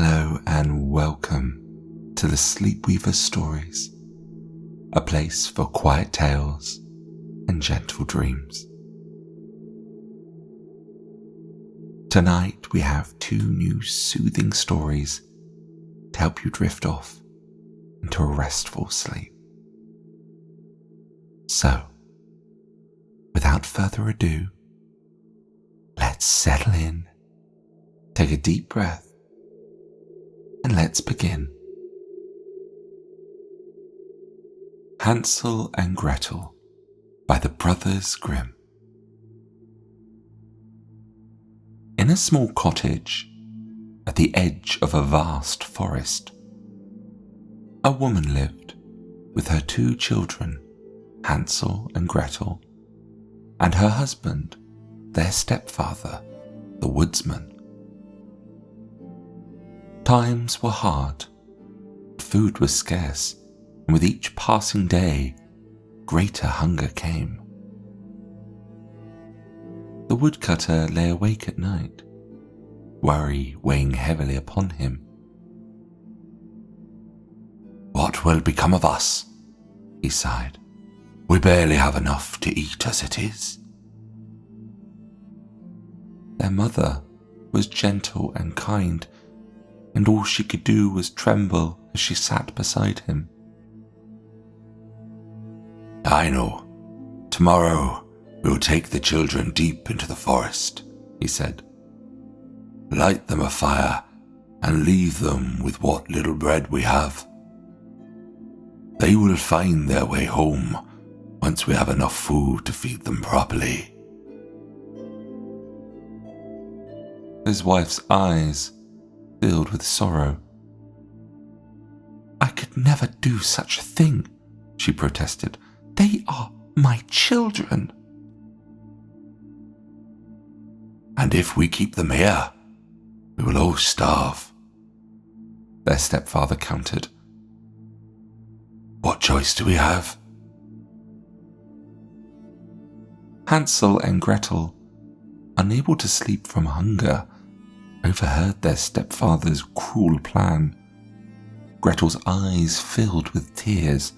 Hello and welcome to the Sleepweaver stories, a place for quiet tales and gentle dreams. Tonight we have two new soothing stories to help you drift off into a restful sleep. So, without further ado, let's settle in, take a deep breath, and let's begin. Hansel and Gretel by the Brothers Grimm. In a small cottage at the edge of a vast forest, a woman lived with her two children, Hansel and Gretel, and her husband, their stepfather, the woodsman. Times were hard, food was scarce, and with each passing day, greater hunger came. The woodcutter lay awake at night, worry weighing heavily upon him. "What will become of us?" he sighed. "We barely have enough to eat as it is." Their mother was gentle and kind, and all she could do was tremble as she sat beside him. "I know. Tomorrow we'll take the children deep into the forest," he said. "Light them a fire and leave them with what little bread we have. They will find their way home once we have enough food to feed them properly." His wife's eyes filled with sorrow. "I could never do such a thing," she protested. "They are my children." "And if we keep them here, we will all starve," their stepfather countered. "What choice do we have?" Hansel and Gretel, unable to sleep from hunger, overheard their stepfather's cruel plan. Gretel's eyes filled with tears,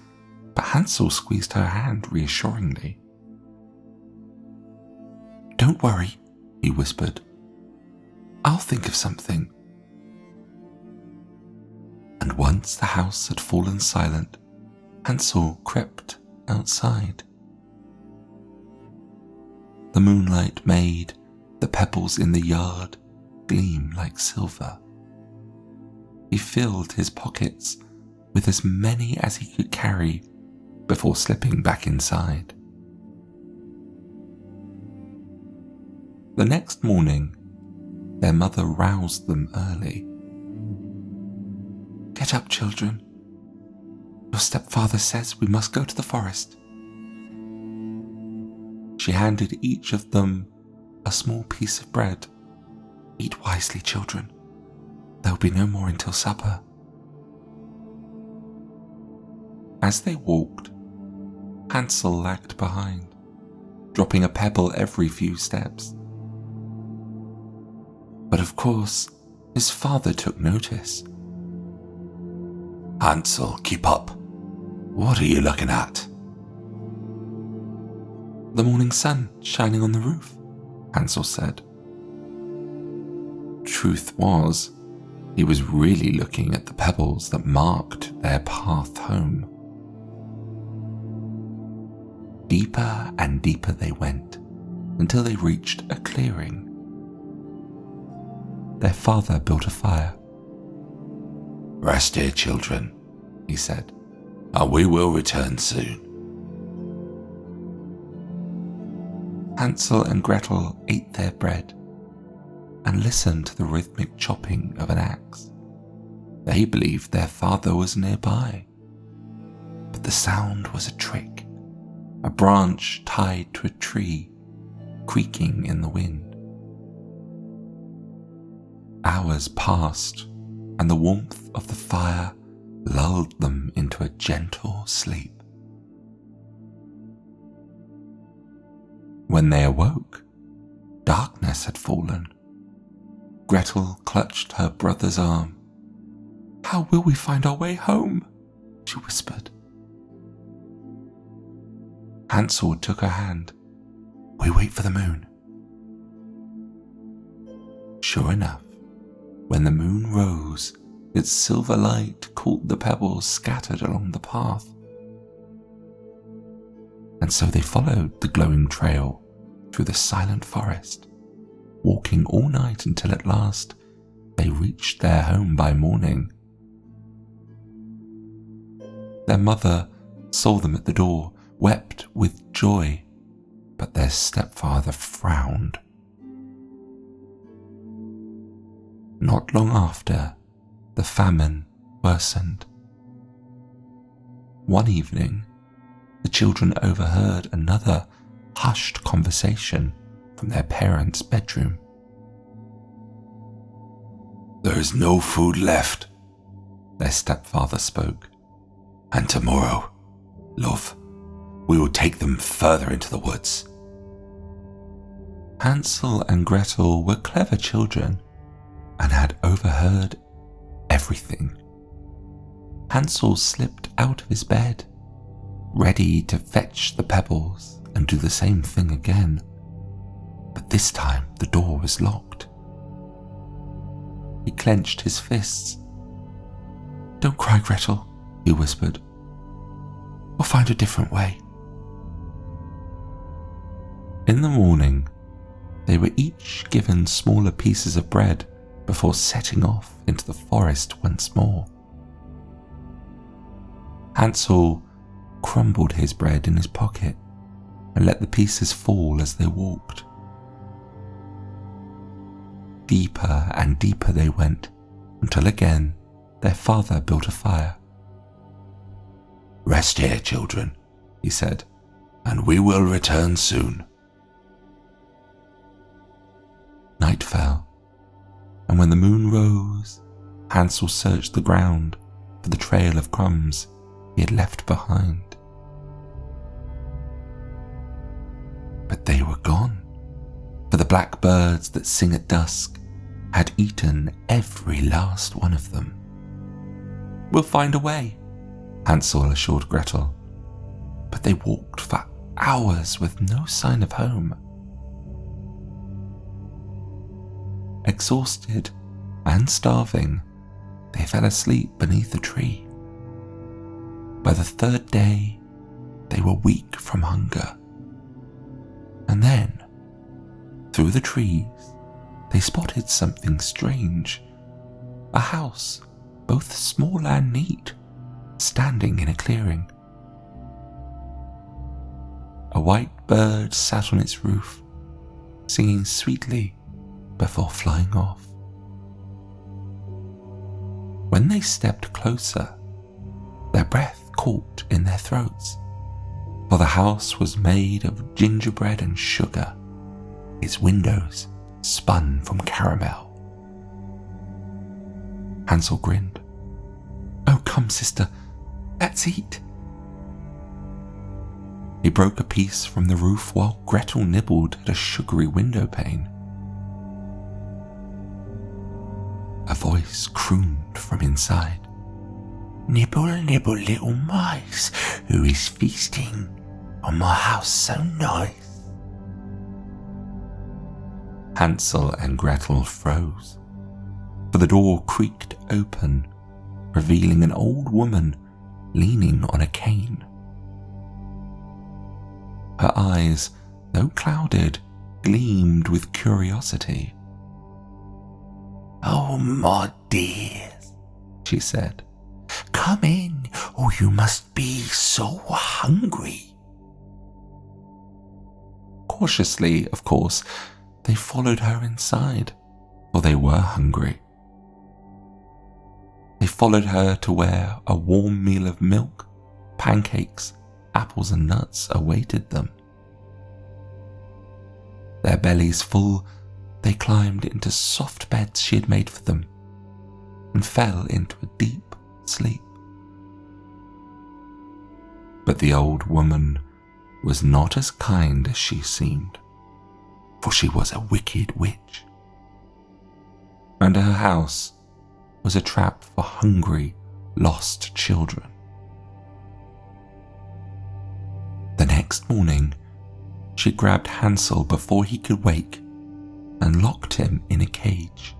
but Hansel squeezed her hand reassuringly. "Don't worry," he whispered. "I'll think of something." And once the house had fallen silent, Hansel crept outside. The moonlight made the pebbles in the yard gleam like silver. He filled his pockets with as many as he could carry before slipping back inside. The next morning, their mother roused them early. "Get up, children. Your stepfather says we must go to the forest." She handed each of them a small piece of bread. "Eat wisely, children. There will be no more until supper." As they walked, Hansel lagged behind, dropping a pebble every few steps. But of course, his father took notice. "Hansel, keep up. What are you looking at?" "The morning sun shining on the roof," Hansel said. Truth was, he was really looking at the pebbles that marked their path home. Deeper and deeper they went, until they reached a clearing. Their father built a fire. "Rest here, children," he said, "and we will return soon." Hansel and Gretel ate their bread and listened to the rhythmic chopping of an axe. They believed their father was nearby, but the sound was a trick, a branch tied to a tree, creaking in the wind. Hours passed, and the warmth of the fire lulled them into a gentle sleep. When they awoke, darkness had fallen. Gretel clutched her brother's arm How will we find our way home?" she whispered. Hansel took her hand. "We wait for the moon." Sure enough, when the moon rose, its silver light caught the pebbles scattered along the path. And so they followed the glowing trail through the silent forest, walking all night until at last they reached their home by morning. Their mother saw them at the door, wept with joy, but their stepfather frowned. Not long after, the famine worsened. One evening, the children overheard another hushed conversation from their parents' bedroom. "There is no food left," their stepfather spoke. "And tomorrow, love, we will take them further into the woods." Hansel and Gretel were clever children and had overheard everything. Hansel slipped out of his bed, ready to fetch the pebbles and do the same thing again. But this time the door was locked. He clenched his fists. "Don't cry, Gretel," he whispered. "We'll find a different way." In the morning, they were each given smaller pieces of bread before setting off into the forest once more. Hansel crumbled his bread in his pocket and let the pieces fall as they walked. Deeper and deeper they went, until again their father built a fire. "Rest here, children," he said, "and we will return soon." Night fell, and when the moon rose, Hansel searched the ground for the trail of crumbs he had left behind. But they were gone, for the black birds that sing at dusk had eaten every last one of them. "We'll find a way," Hansel assured Gretel, but they walked for hours with no sign of home. Exhausted and starving, they fell asleep beneath a tree. By the third day, they were weak from hunger. And then, through the trees, they spotted something strange. A house, both small and neat, standing in a clearing. A white bird sat on its roof, singing sweetly before flying off. When they stepped closer, their breath caught in their throats, for the house was made of gingerbread and sugar, its windows spun from caramel. Hansel grinned. "Oh, come, sister, let's eat." He broke a piece from the roof while Gretel nibbled at a sugary window pane. A voice crooned from inside. "Nibble, nibble, little mice, who is feasting on my house so nice?" Hansel and Gretel froze, for the door creaked open, revealing an old woman leaning on a cane. Her eyes, though clouded, gleamed with curiosity. "Oh, my dears," she said, "come in, or you must be so hungry." Cautiously, of course, they followed her inside, for they were hungry. They followed her to where a warm meal of milk, pancakes, apples and nuts awaited them. Their bellies full, they climbed into soft beds she had made for them and fell into a deep sleep. But the old woman was not as kind as she seemed, for she was a wicked witch, and her house was a trap for hungry, lost children. The next morning, she grabbed Hansel before he could wake and locked him in a cage.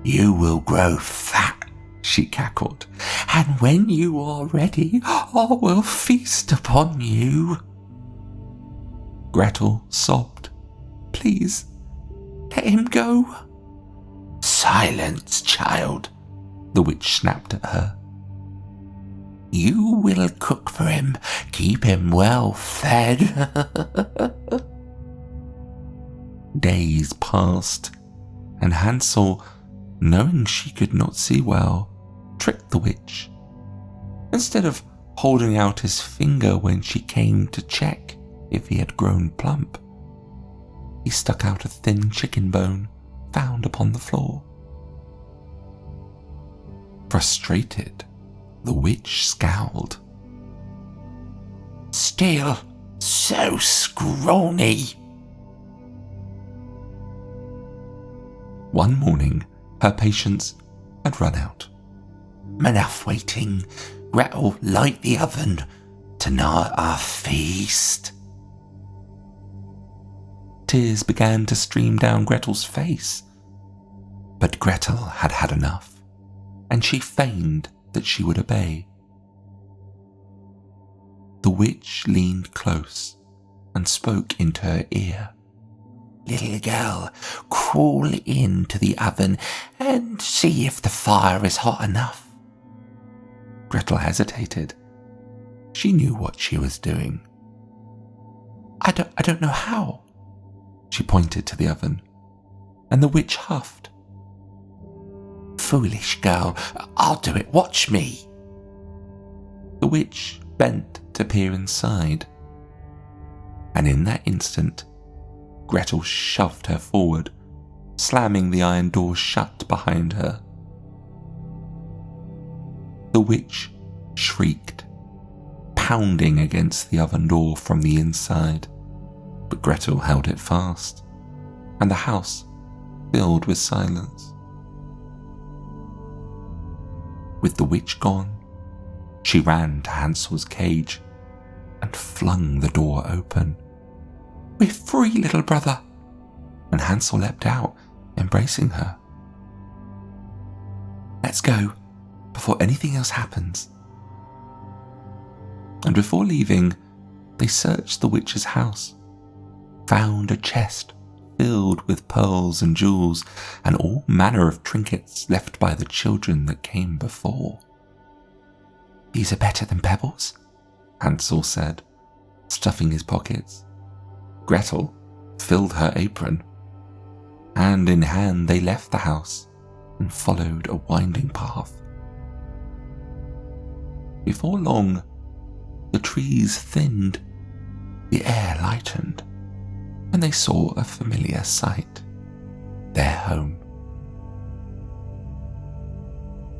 "You will grow fat," she cackled, "and when you are ready, I will feast upon you." Gretel sobbed. "Please, let him go." "Silence, child," the witch snapped at her. "You will cook for him, keep him well fed." Days passed, and Hansel, knowing she could not see well, tricked the witch. Instead of holding out his finger when she came to check if he had grown plump, he stuck out a thin chicken bone found upon the floor. Frustrated, the witch scowled. "Still so scrawny." One morning, her patience had run out. "Enough waiting. Gretel, light the oven. Tonight our feast." Tears began to stream down Gretel's face. But Gretel had had enough, and she feigned that she would obey. The witch leaned close and spoke into her ear. "Little girl, crawl into the oven and see if the fire is hot enough." Gretel hesitated. She knew what she was doing. I don't know how." She pointed to the oven, and the witch huffed. "Foolish girl, I'll do it, watch me." The witch bent to peer inside, and in that instant, Gretel shoved her forward, slamming the iron door shut behind her. The witch shrieked, pounding against the oven door from the inside, but Gretel held it fast, and the house filled with silence. With the witch gone, she ran to Hansel's cage and flung the door open. "We're free, little brother!" And Hansel leapt out, embracing her. "Let's go, before anything else happens." And before leaving, they searched the witch's house, found a chest filled with pearls and jewels and all manner of trinkets left by the children that came before. "These are better than pebbles," Hansel said, stuffing his pockets. Gretel filled her apron. Hand in hand they left the house and followed a winding path. Before long, the trees thinned, the air lightened, and they saw a familiar sight, their home.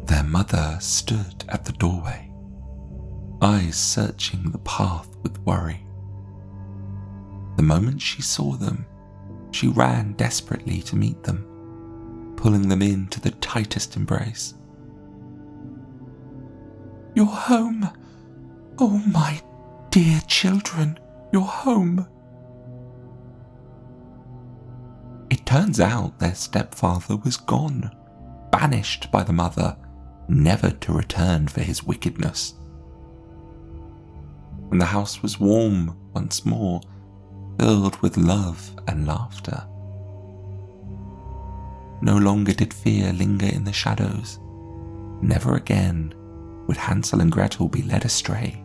Their mother stood at the doorway, eyes searching the path with worry. The moment she saw them, she ran desperately to meet them, pulling them into the tightest embrace. "You're home! Oh, my dear children, you're home!" It turns out their stepfather was gone, banished by the mother, never to return for his wickedness. And the house was warm once more, filled with love and laughter. No longer did fear linger in the shadows. Never again would Hansel and Gretel be led astray.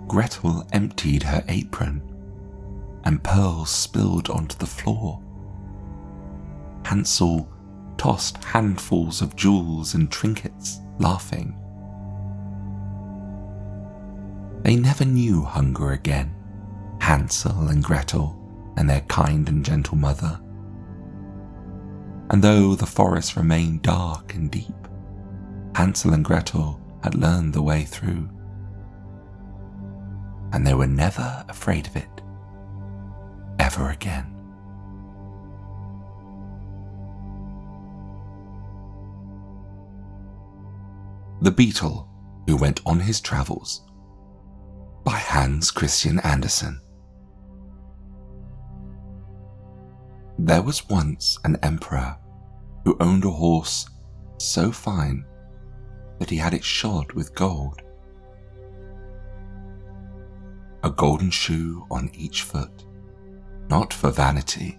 Gretel emptied her apron, and pearls spilled onto the floor. Hansel tossed handfuls of jewels and trinkets, laughing. They never knew hunger again, Hansel and Gretel and their kind and gentle mother. And though the forest remained dark and deep, Hansel and Gretel had learned the way through. And they were never afraid of it, ever again. The Beetle Who Went on His Travels by Hans Christian Andersen. There was once an emperor who owned a horse so fine that he had it shod with gold. A golden shoe on each foot, not for vanity,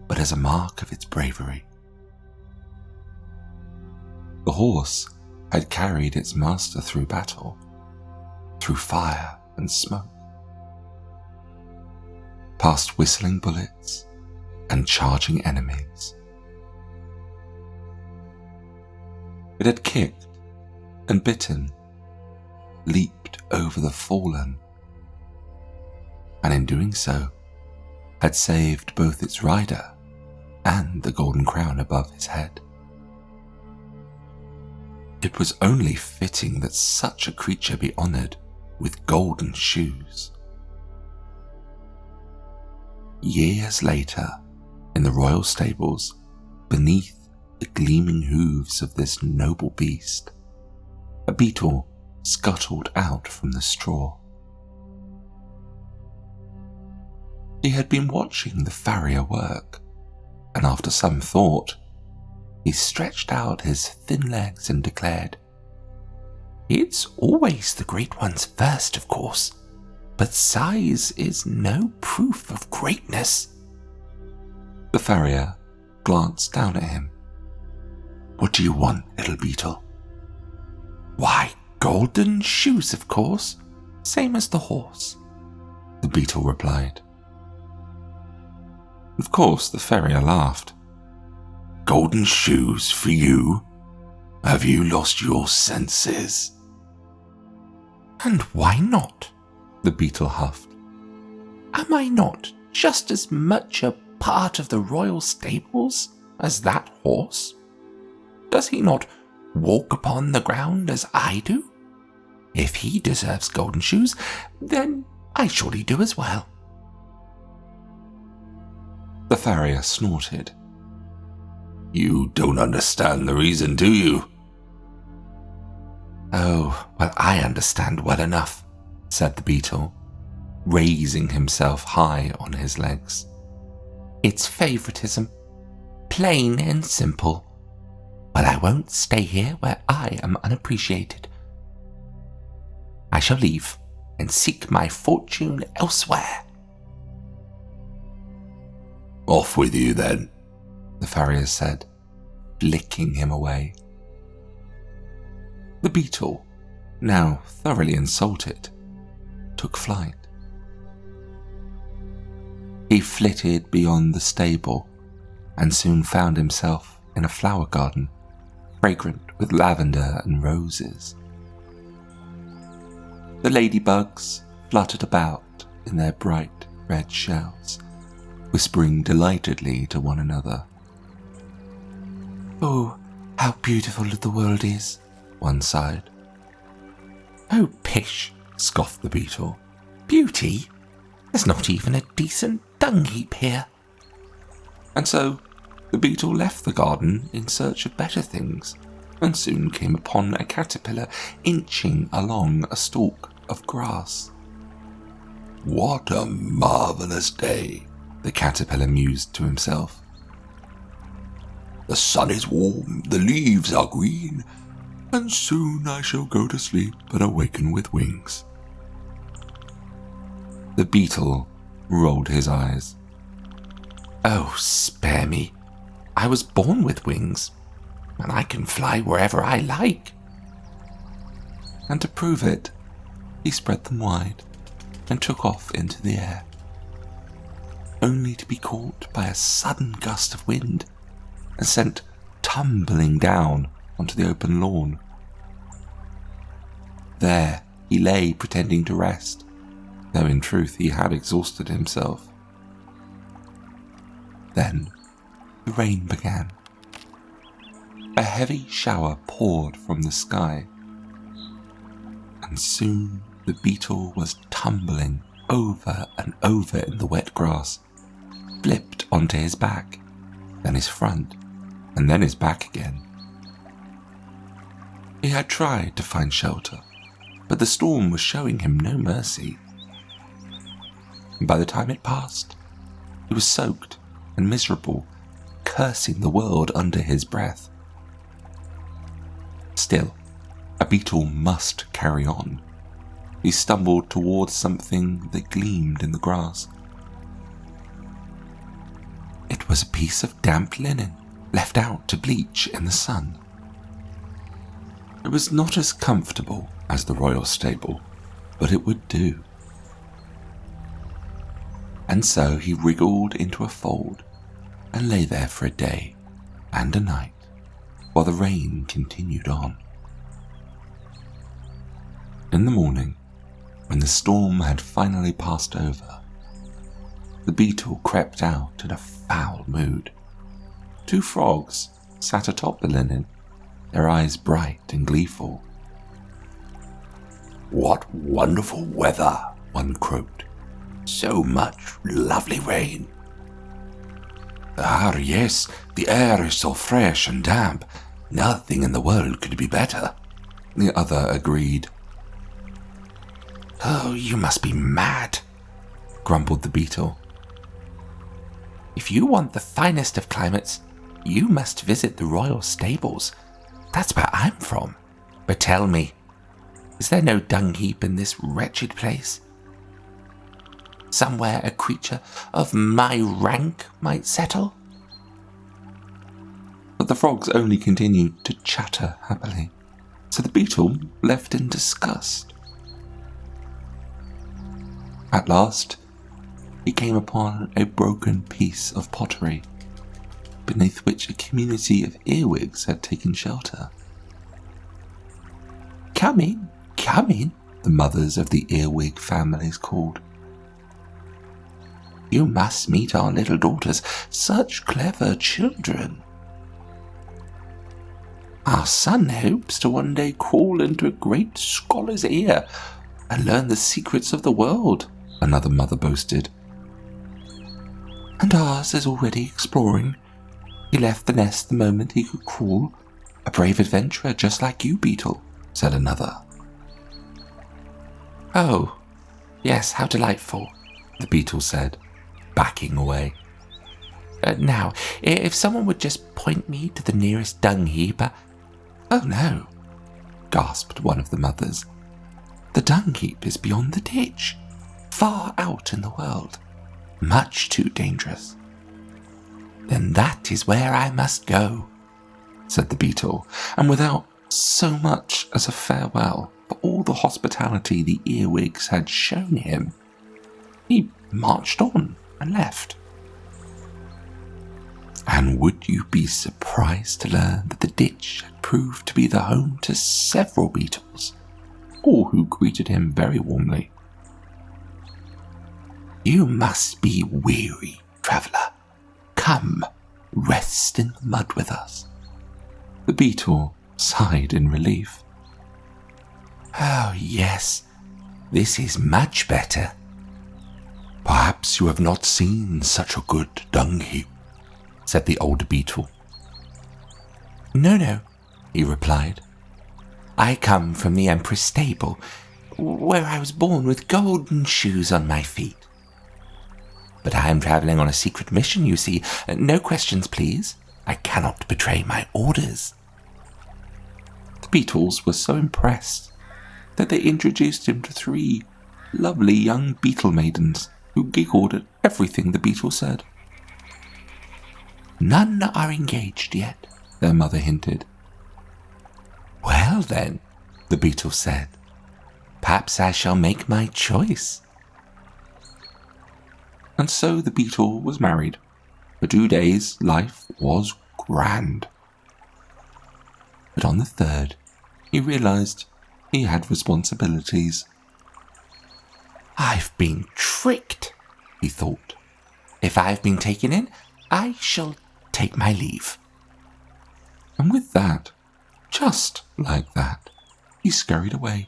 but as a mark of its bravery. The horse had carried its master through battle, through fire and smoke, past whistling bullets and charging enemies. It had kicked and bitten, leaped over the fallen, and in doing so, had saved both its rider and the golden crown above his head. It was only fitting that such a creature be honoured with golden shoes. Years later, in the royal stables, beneath the gleaming hooves of this noble beast, a beetle scuttled out from the straw. He had been watching the farrier work, and after some thought, he stretched out his thin legs and declared, "It's always the great ones first, of course, but size is no proof of greatness." The farrier glanced down at him. "What do you want, little beetle?" "Why, golden shoes, of course, same as the horse," the beetle replied. Of course, the farrier laughed. "Golden shoes for you? Have you lost your senses?" "And why not?" the beetle huffed. "Am I not just as much a part of the royal stables as that horse? Does he not walk upon the ground as I do? If he deserves golden shoes, then I surely do as well." The farrier snorted. "You don't understand the reason, do you?" "Oh, well, I understand well enough," said the beetle, raising himself high on his legs. "It's favouritism, plain and simple. But I won't stay here where I am unappreciated. I shall leave and seek my fortune elsewhere." "Off with you then," the farrier said, flicking him away. The beetle, now thoroughly insulted, took flight. He flitted beyond the stable and soon found himself in a flower garden, fragrant with lavender and roses. The ladybugs fluttered about in their bright red shells, whispering delightedly to one another. "Oh, how beautiful the world is," one sighed. "Oh, pish," scoffed the beetle. "Beauty? There's not even a decent dung heap here." And so the beetle left the garden in search of better things, and soon came upon a caterpillar inching along a stalk of grass. "What a marvellous day," the caterpillar mused to himself. "The sun is warm, the leaves are green, and soon I shall go to sleep and awaken with wings." The beetle rolled his eyes. "Oh, spare me. I was born with wings, and I can fly wherever I like." And to prove it, he spread them wide and took off into the air, only to be caught by a sudden gust of wind and sent tumbling down onto the open lawn. There he lay pretending to rest, though in truth he had exhausted himself. Then the rain began. A heavy shower poured from the sky, and soon the beetle was tumbling over and over in the wet grass, flipped onto his back, then his front, and then his back again. He had tried to find shelter, but the storm was showing him no mercy. By the time it passed, he was soaked and miserable, cursing the world under his breath. Still, a beetle must carry on. He stumbled towards something that gleamed in the grass. It was a piece of damp linen, left out to bleach in the sun. It was not as comfortable as the royal stable, but it would do. And so he wriggled into a fold and lay there for a day and a night while the rain continued on. In the morning, when the storm had finally passed over, the beetle crept out in a foul mood. 2 frogs sat atop the linen, their eyes bright and gleeful. "What wonderful weather," one croaked. "So much lovely rain." "Ah, yes, the air is so fresh and damp. Nothing in the world could be better," the other agreed. "Oh, you must be mad," grumbled the beetle. "If you want the finest of climates, you must visit the royal stables. That's where I'm from. But tell me, is there no dung heap in this wretched place? Somewhere a creature of my rank might settle?" But the frogs only continued to chatter happily, so the beetle left in disgust. At last, he came upon a broken piece of pottery, beneath which a community of earwigs had taken shelter. Come in, the mothers of the earwig families called. "You must meet our little daughters, such clever children. Our son hopes to one day crawl into a great scholar's ear and learn the secrets of the world," another mother boasted. "And ours is already exploring. He left the nest the moment he could crawl. A brave adventurer just like you, Beetle," said another. "Oh, yes, how delightful," the beetle said, backing away. "Now, if someone would just point me to the nearest dung heap." "Oh no," gasped one of the mothers. "The dung heap is beyond the ditch, far out in the world, much too dangerous." "Then that is where I must go," said the beetle, and without so much as a farewell for all the hospitality the earwigs had shown him, he marched on and left. And would you be surprised to learn that the ditch had proved to be the home to several beetles, all who greeted him very warmly. "You must be weary, traveller. Come, rest in the mud with us." The beetle sighed in relief. "Oh, yes, this is much better." "Perhaps you have not seen such a good dung heap," said the old beetle. No, he replied. "I come from the Emperor's stable, where I was born with golden shoes on my feet. But I am travelling on a secret mission, you see. No questions, please. I cannot betray my orders." The beetles were so impressed that they introduced him to 3 lovely young beetle maidens who giggled at everything the beetle said. "None are engaged yet," their mother hinted. "Well then," the beetle said, "perhaps I shall make my choice." And so the beetle was married. For 2 days life was grand. But on the 3rd, he realized he had responsibilities. "I've been tricked," he thought. "If I've been taken in, I shall take my leave." And with that, just like that, he scurried away,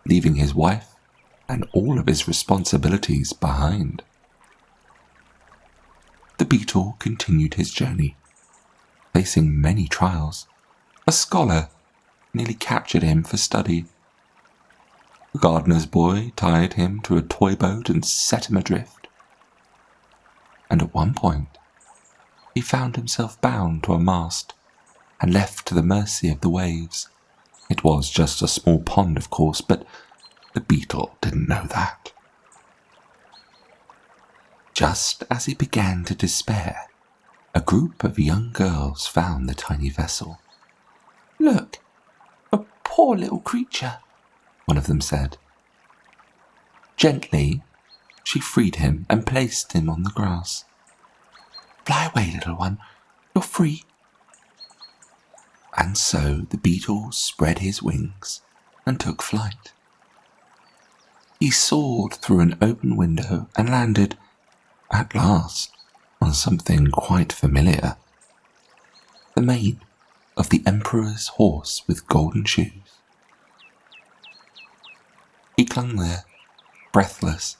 leaving his wife and all of his responsibilities behind. The beetle continued his journey, facing many trials. A scholar, nearly captured him for study. The gardener's boy tied him to a toy boat and set him adrift. And at one point, he found himself bound to a mast and left to the mercy of the waves. It was just a small pond, of course, but the beetle didn't know that. Just as he began to despair, a group of young girls found the tiny vessel. "Look, a poor little creature," one of them said. Gently, she freed him and placed him on the grass. "Fly away, little one, you're free." And so the beetle spread his wings and took flight. He soared through an open window and landed, at last, on something quite familiar. The mane of the emperor's horse with golden shoes. He clung there, breathless,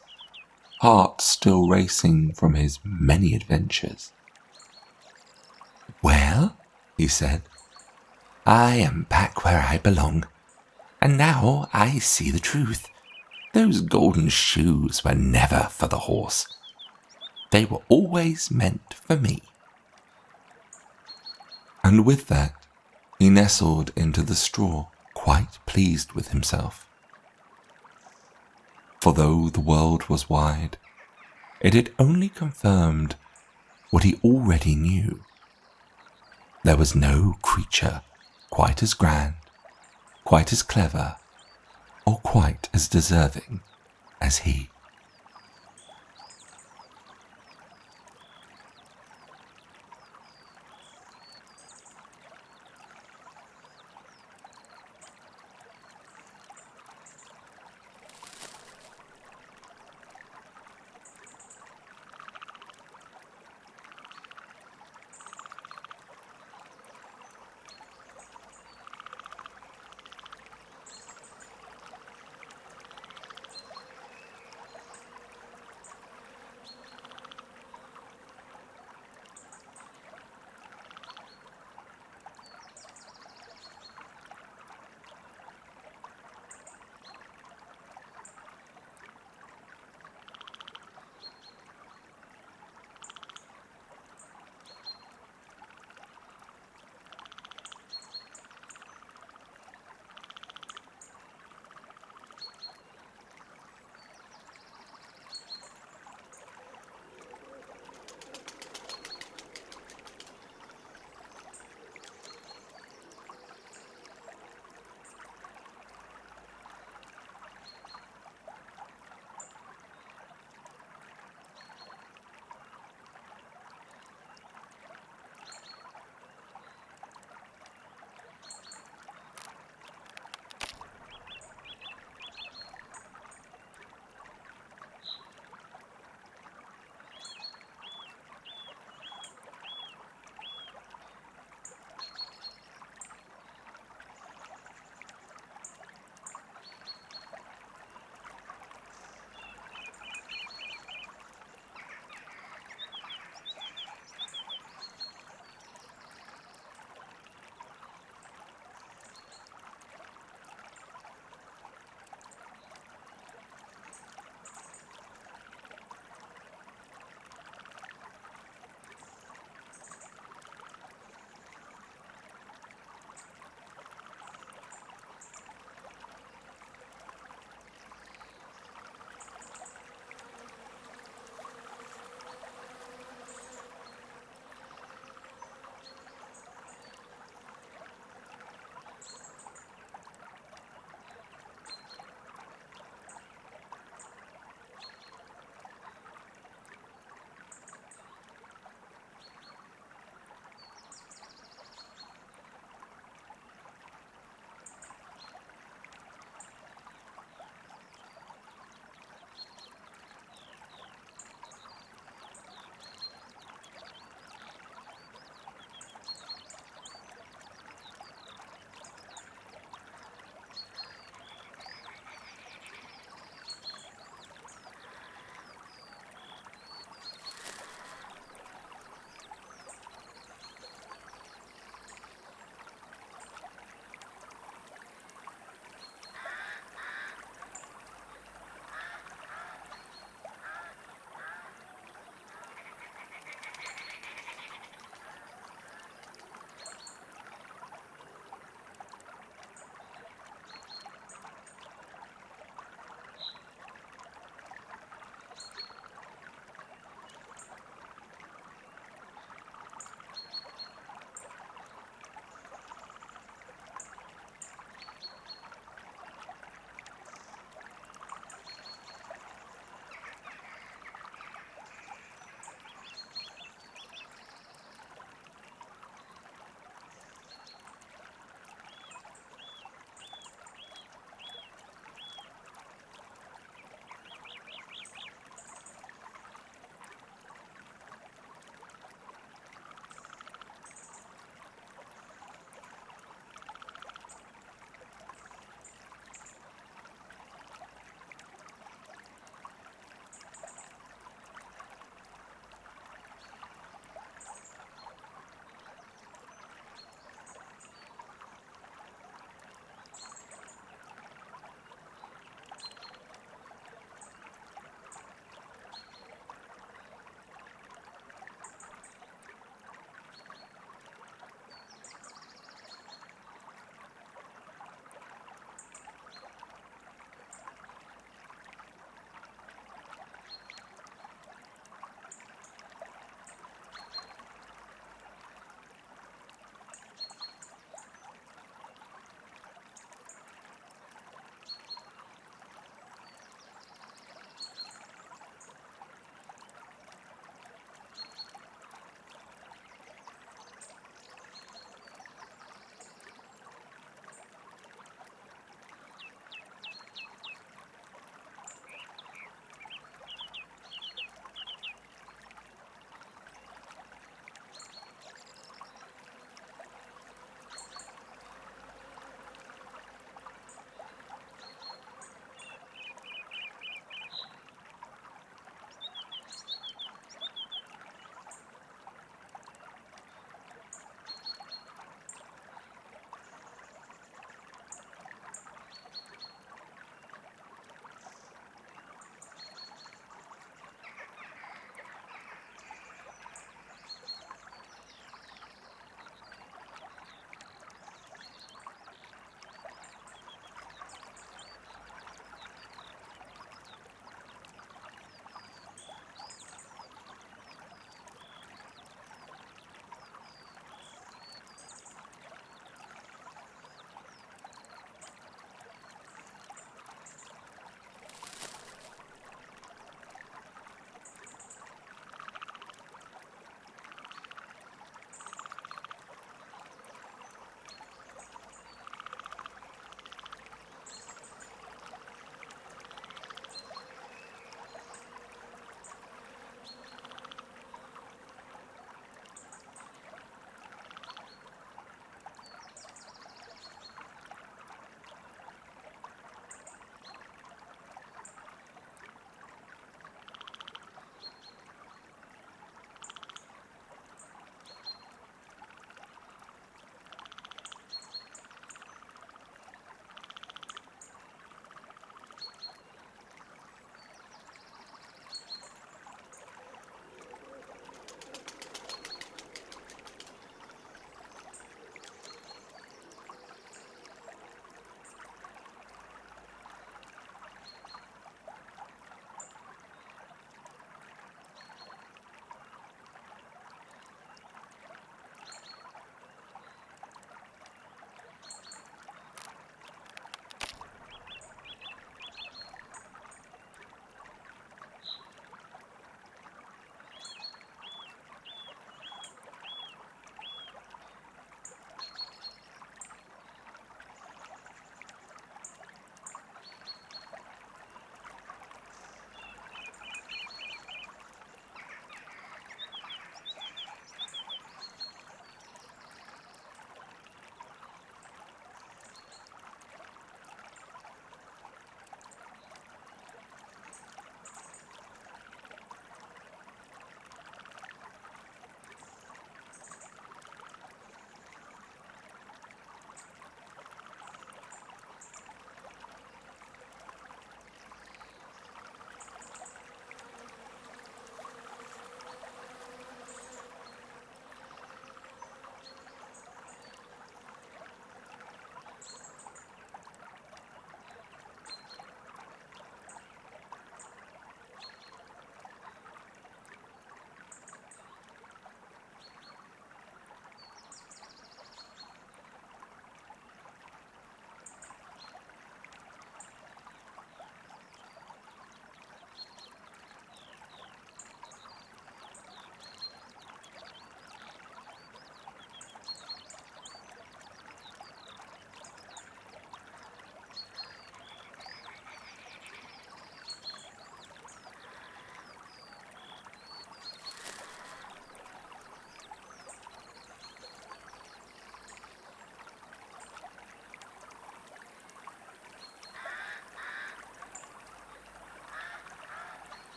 heart still racing from his many adventures. "Well," he said, "I am back where I belong, and now I see the truth. Those golden shoes were never for the horse. They were always meant for me." And with that, he nestled into the straw, quite pleased with himself. For though the world was wide, it had only confirmed what he already knew. There was no creature quite as grand, quite as clever, or quite as deserving as he.